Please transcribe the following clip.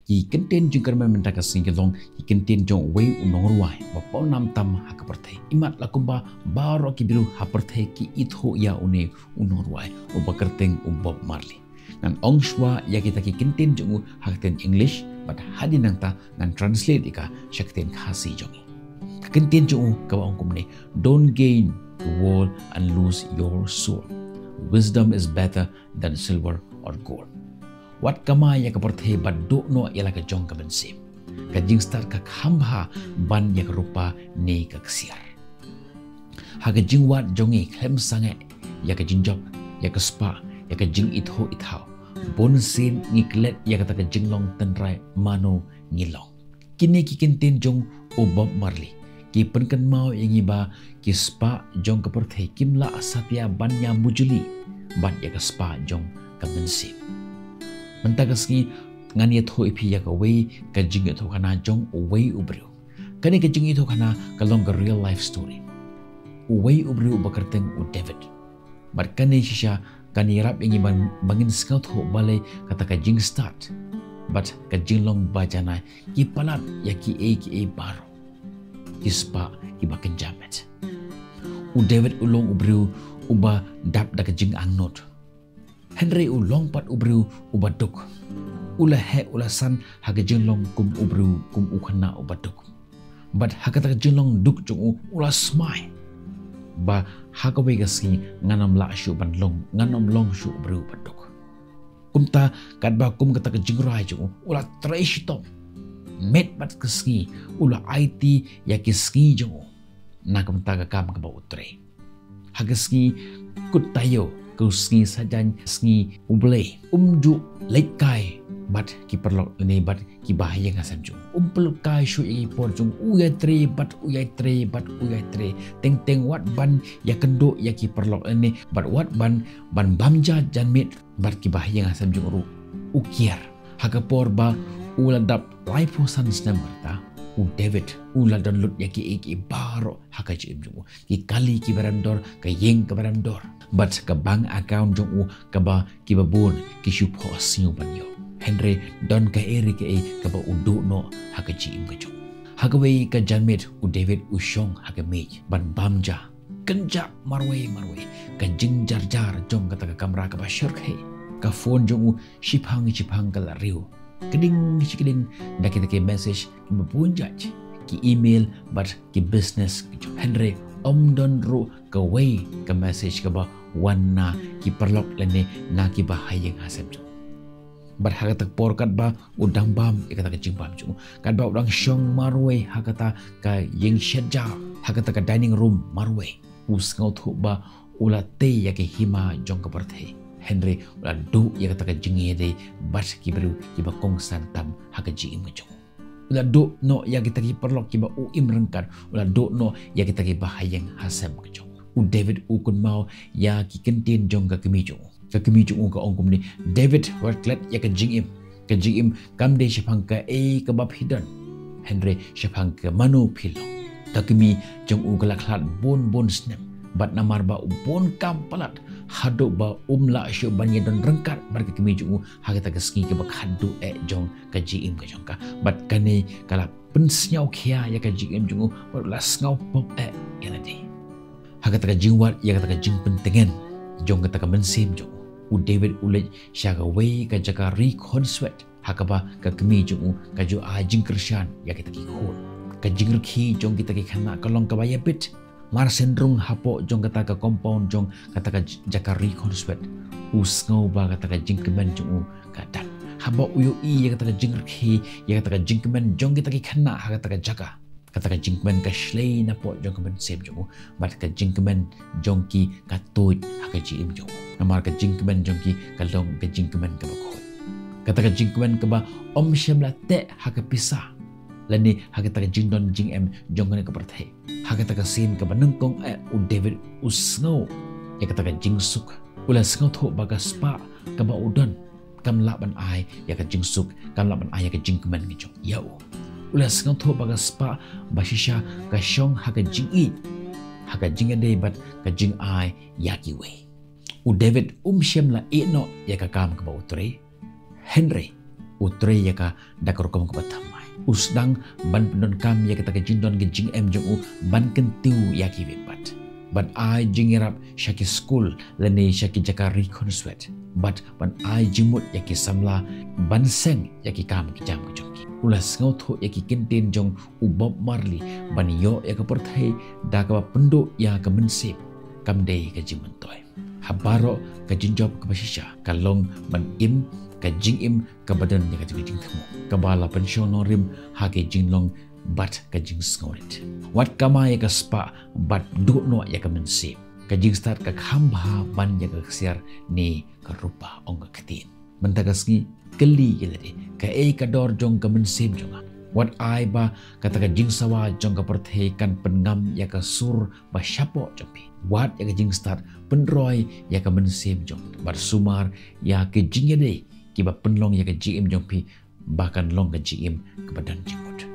ki kenten jung karman mentaka singkelong ki kenten jong wei unong ruai ba pau nam tam hakaperthai imat lakumba baro ki biru haperthai ki itho ya une unong ruai uba kerteng Bob Marley ngan ongshwa ya kita ki kenten jong hakten English but hadin nang ta ngan translate ika shakten khasi jongi kenten jong ka ongkum ne don't gain the world and lose your soul. Wisdom is better than silver or gold. Wat kama ya ka perthe ba do no ya la ka jong ka bensim. Ka jing start ka khamba ban ya ka rupa ne ka ksiar. Ha ka jing wat jongi klem sange ya ka jing job ya ka spa ya ka jing itho ithau. Bon sin ngiklet ya ka ta ka jing long tenrai mano ngilong. Kini ki kenten jong o Bob Marley. Ki penkan mau yang iba ki spa jong ka perthe kimla asapya ban ya mujuli ban ya ka spa jong ka bensim. Mentagasngi ngani tho ipi ya ka wei ka jing tho kana jong wei ubru kani ka jing tho kana ka long ka real life story wei ubru bakarteng u David bar kani shisha kani rap ingi bangin scout ho balai kata ka jing start but ka jing long bajana ki palat ya ki a baro ki spa ki bakan jamet u David ulong ubru uba dap da ka jing angnot Henry u long pat ubru ubaduk ula he ula san haga jinglong kum ubru kum ukhana ubaduk but haga ta jinglong duk jung ula smai ba haga wegasi nganam la shu ban long nganam long shu ubru baduk kumta kadba kum kata ka jingrai jung ula trash top met bat keski ula IT ya keski jung na kumta ka kam ka ba utre haga ski kutayo kau ski sajan ski uble umju lekai bat ki perlok ini bat ki bahaya ngasam jung pelkai shu i por jung uyai tre bat uyai tre teng wat ban ya kendo ya ki perlok ini bat wat ban bamja janmit bat ki bahaya ngasam jung ru ukiar haga por ba uladap laipo san snamarta u David ula download ya ki baro haga jim jung ki kali ki barandor ka yeng ka barandor but ka bank account jong u ka ba ki babon ki shu pho siu ban yo Henry don ka eri ka ba udu no ha ka ji im ka jong ha ka wei ka janmet u David u shong ha ka me ban bamja kenja marwei ka jing jar jong ka ta ka kamera ka ba shirk he ka phone jong u shipang ka la riu keding da kita ke message ki ba punjaj ki email but ki business ki Henry om don ru ka wei ka message ka ba wanna ki perlok lene na ki bahaya ngasem jung bar haga tak por kat ba udang bam ikata ka jingbam jung kat ba udang shong marwe hakata ka yeng shedja hakata ka dining room marwe us ngau thu ba ula te ya ke hima jong ka parthe Henry ula du ya kata ka jingi de bas ki beru ki ba kong santam haga jing jung ula do no ya kita ki perlok ki ba u im rengkat ula do no ya kita ki bahayang hasam ka jong u David u kun mau ya ki kenten jong ka kemi jong ka ongkum ni David warklet ya ka jing im kam de shapang ka ka bab hidan Henry shapang ka manu philo ka kemi jong u kala khlat bon snap bat namar ba u bon kam palat hado ba la shu banye don rengkat bar ka kemi jong hagata ka ski ka ba khadu jong ka jing ka jong ka bat kane kala pensnyau khia ya ka jing jong bar la ngau pop ya nadi hagata ka jingwat ya kata ka jing pentengen jong kata ka mensim jong u David ulej syaga wei ka jaka reconcile hakaba ka kemi jong ka jo jing krishan ya kita ki khol ka jing rkhi jong kita ki khana kalong ka baya bit mar sendrung hapo jong kata ka compound jong kata ka jaka reconcile usngau ba kata ka jing kemen jong ka dan haba uyo ya kata ka jing rkhi ya kata ka jing kemen jong kita ki khana hakata ka jaka kata ka jingkemen ka shlei na po jong kemen sep jong bat ka jingkemen jong ki ka toy haka ji im jong namar ka jingkemen jong ki ka long ka jingkemen ka bakho kata ka jingkemen ka ba om shemla te haka pisa lani haka ta ka jingdon jing em jong ka perthe haka ta ka sin ka banengkong u David usngo ya kata ka jingsuk ula sngo tho ba ka spa ka ba udon kam la ban ai ya ka jingsuk kam la ban ai ya ka jingkemen ki jong yau ula sengau tho baga spa bashisha ka shong haka jingi haka jinga de bat ka jing ai yaki we u David shemla no ya ka kam ka ba utre Henry utre ya ka dakor kom ko batamai usdang ban pendon kam ya kita ke jindon ke jing em jong u ban kentiu ya ki wepat but I jingirap shaki school lene shaki jaka recon sweat but ban I jimut ya ki samla ban seng ya ki kam ki jam ki jongki ulas ngau tho ya ki kenten jong u Bob Marley ban yo ya ka perthai da ka penduk ya ka mensip kam dei ka jimentoy habaro ka jinjob ka basisha kalong ban im ka jing im ka badan ya ka jing temu ka bala pension rim ha ke jinglong bat ka jing sngorit wat kama ya ka spa bat do no ya ka mensip ka jing start ka khamba ban ya ka siar ni ka rupa ong ka katin mentagasngi keli yelade ka ka dor jong ka mensip jonga wat ai ba kata ka jing sawa jong ka perthei kan pengam ya ka sur ba syapo jompi wat ya ka jing start penroy ya ka mensip jong bar sumar ya ke jing yade kiba penlong ya ka jim jongpi bahkan long ka jim ke badan jingmut